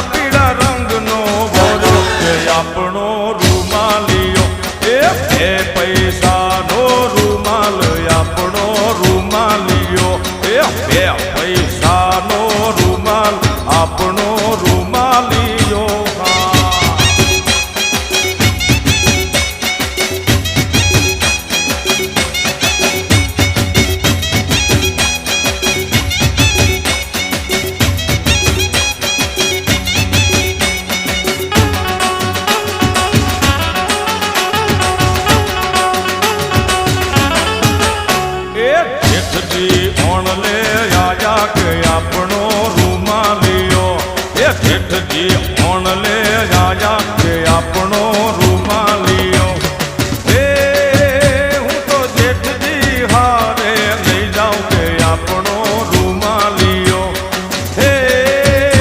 પીળા પીળા રંગનો ભોજો એ આપણો રૂમાલિયો એ બે પૈસાનો રૂમાલ આપણો રૂમાલિયો એ બે પૈસાનો રૂમાલ આપણો રૂમાલિયો ઓણલે આયા કે આપણો રૂમાલિયો એ જેઠ